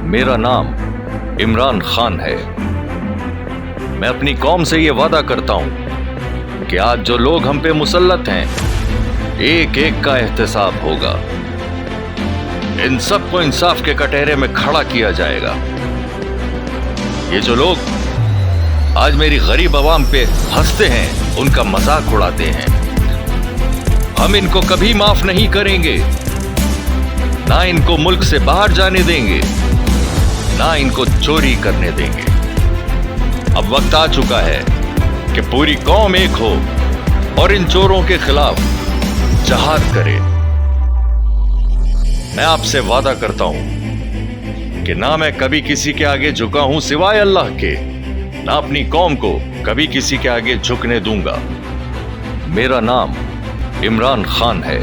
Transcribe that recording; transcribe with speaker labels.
Speaker 1: मेरा नाम इमरान खान है। मैं अपनी कौम से ये वादा करता हूं कि आज जो लोग हम पे मुसल्लत हैं, एक एक का एहतसाब होगा। इन सबको इंसाफ के कटहरे में खड़ा किया जाएगा। ये जो लोग आज मेरी गरीब आवाम पे हंसते हैं, उनका मजाक उड़ाते हैं, हम इनको कभी माफ नहीं करेंगे। ना इनको मुल्क से बाहर जाने देंगे, ना इनको चोरी करने देंगे। अब वक्त आ चुका है कि पूरी कौम एक हो और इन चोरों के खिलाफ जहाद करे। मैं आपसे वादा करता हूं कि ना मैं कभी किसी के आगे झुका हूं सिवाय अल्लाह के, ना अपनी कौम को कभी किसी के आगे झुकने दूंगा। मेरा नाम इमरान खान है।